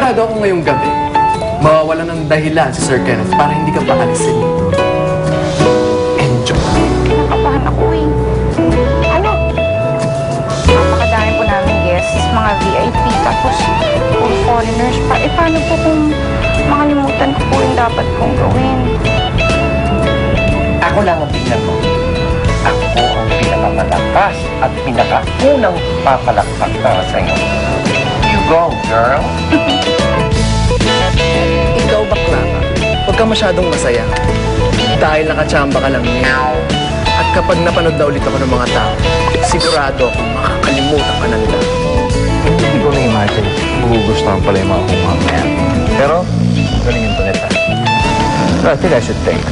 Sigurado ako ngayong gabi, mawawala ng dahilan si Sir Kenneth para hindi ka paalisin dito. Enjoy. Nakabahan ako eh. Ano? Napakadami po namin guests, mga VIP, tapos puro foreigners pa. Eh, paano po kung makalimutan ko po yung dapat kong gawin? Ako lang ang tingnan mo. Ako ang pinakamalakas at pinakaunang papalakpak para sa'yo. You go, girl. Ikaw bakla ka. Huwag ka masyadong masaya. Dahil nakachamba ka lang ngayon. At kapag napanood na ulit ako ng mga tao, sigurado akong makakalimutan ka na nila. Hindi ko na-imagine. Magugustuhan pala yung mga kumahang na yan. Pero, galing yung tuneta. So, I think I should take.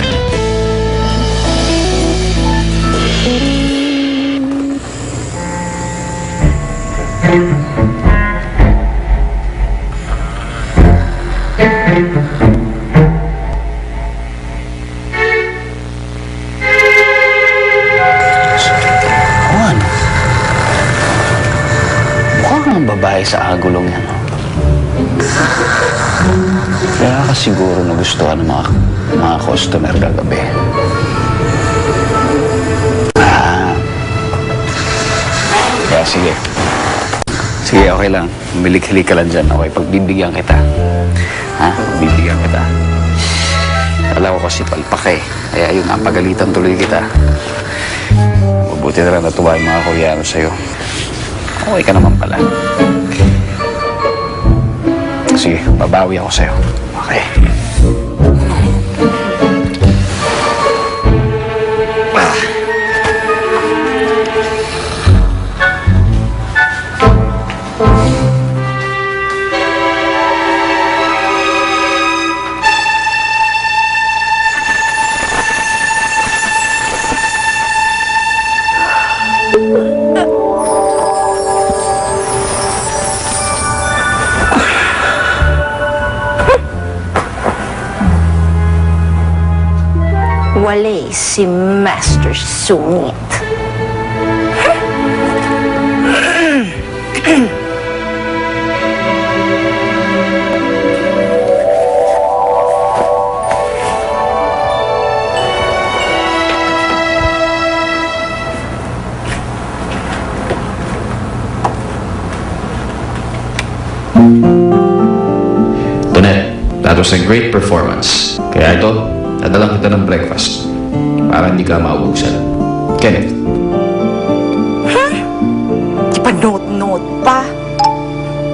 Juan, mukhang ang babae sa agulong yan. Oh. Kaya ka siguro nagustuhan ng mga customer kagabi. Kaya sige. Sige, okay lang. Milik-hilik ka lang dyan. Okay, pagbibigyan kita. Ha? Pagbibigyan kita. Alam ko kasi palpak eh. Kaya yun, napagalitan tuloy kita. Mabuti na lang natuwa yung mga Koreano sa'yo. Okay ka naman pala. Sige, babawi ako sa'yo. Okay. Wale si Master Sungit. Tonet, that was a great performance. Kaya ito, dadalang kita ng breakfast para hindi ka maubusan. Kenneth. Di pa note-note pa.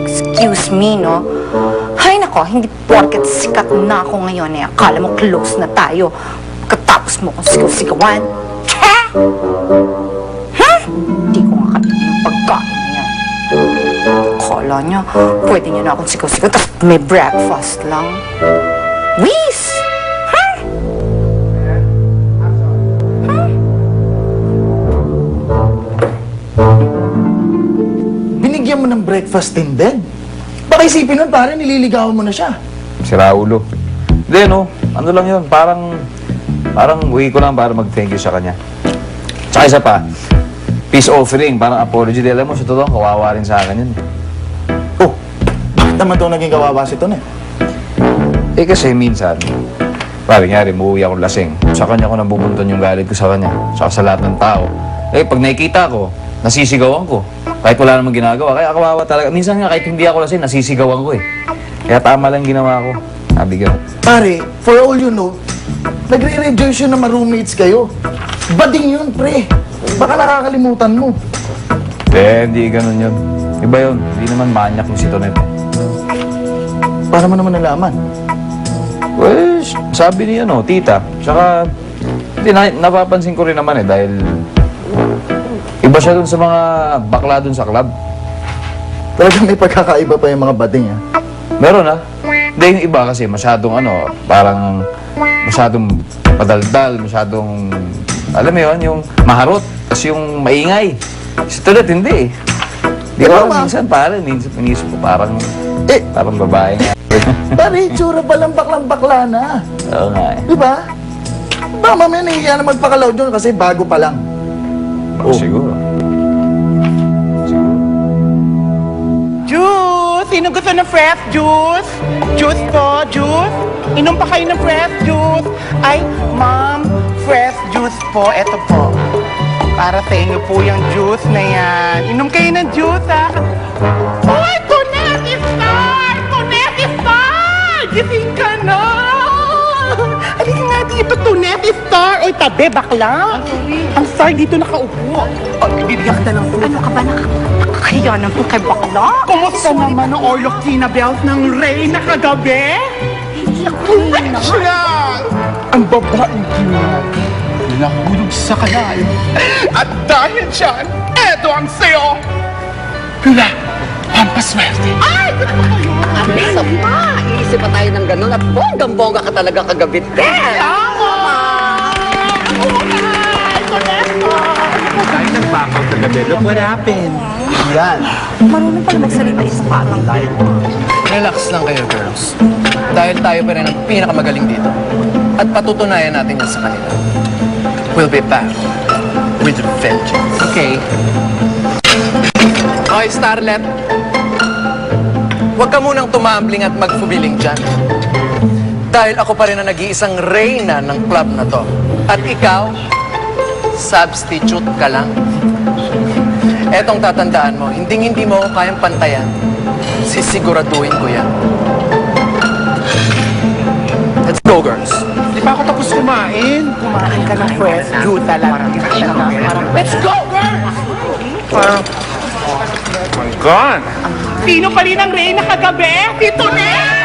Excuse me, no? Hay nako, hindi porket sikat na ako ngayon eh. Akala mo close na tayo. Katapos mo kong sigaw-sigawan. Ha? Ha? Hindi ko nga kanina yung pagkain niya. Akala niya, pwede niya na akong sigaw-sigaw, tapos may breakfast lang. Whis! Binigyan mo ng breakfast in bed. Baka isipin nun, pare, nililigawan mo na siya. Si Raulo. Hindi, no? Ano lang yun? Parang uwi ko lang para mag-thank you sa kanya. Tsaka isa pa, peace offering, parang apology. Di alam mo, sa totoo, kawawa rin sa akin yun. Oh, bakit naman daw naging kawawa si Tonet? Eh kasi minsan, nyari, umuwi ako lasing. Sa kanya ko nabubunton yung galit ko sa kanya. Tsaka sa lahat ng tao. Eh, pag nakikita ko, nasisigawan ko. Kahit wala namang ginagawa. Kaya kawawa talaga. Minsan nga, kahit hindi ako lasing, nasisigawan ko eh. Kaya tama lang ginawa ko. Sabi ko. Pare, for all you know, nagre-rejoice yun na ma-roommates kayo. Bading yun, pre. Baka nakakalimutan mo. Hindi ganun yun. Iba yun. Hindi naman manyak yung si Tonet. Para mo naman nalaman. Well, sabi niya, no, tita. Tsaka, hindi, napapansin ko rin naman eh, dahil iba siya dun sa mga bakla dun sa club. Talagang may pagkakaiba pa yung mga bading, ha? Meron ah. Hindi, yung iba kasi masyadong parang masyadong padaldal, masyadong, alam mo yun, yung maharot, kasi yung maingay. Si Tonet, hindi eh. Di ko alam, minsan inisip ko parang babae nga. Pare, itsura pa lang baklang-bakla na. Oo nga eh. Di ba? Baka mamaya nahihiya na magpakalaw dyan kasi bago pa lang. Oh. Siguro. Jude! Sino gusto ng fresh juice? Juice po, juice? Inom pa kayo ng fresh juice? Ay, ma'am, fresh juice po. Eto po. Para sa inyo po yung juice na yan. Inom kayo ng juice, ha? Uy, Tunet Star! Tunet Star! Gising ka na! Halika nga dito, Tunet Star! Oy, tabi, bakla! Ang star dito nakaupo. Oh, bibigyan kita ng food. Ano ka ba? Nakakahiya naman kay bakla. Kumusta naman ang Orlok Tina Bells ng Ray na kagabi? Siya! Ang babaeng yun, nahulog sa kanal. At dahil dyan, eto ang sayo! Pula, pampaswerte. Ay! Isa pa! Iisip pa tayo ng ganun at bonggang-bongga ka talaga kagabi. Tama! Alright! Tonesto! Tayo nag-back out kagabi. Look what happened. Yan. Marunong pala magsalita isang batang liar. Relax lang kayo, girls. Dahil tayo pa rin ang pinakamagaling dito. At patutunayan natin yan sa kanila. We'll be back with vengeance. Okay. Okay, Starlet. Huwag ka munang tumambling at magfubiling dyan. Dahil ako pa rin ang nag-iisang reyna ng club na to. At ikaw, substitute ka lang. Etong tatandaan mo, hindi mo ako kayang pantayan. Sisiguraduhin ko yan. Let's go, girls. Di pa ako tapos kumain. Kumain ka ng fresh juice talaga. Let's go, girls! My God! Sino pa rin ang Ray na kagabi? Si Tonet!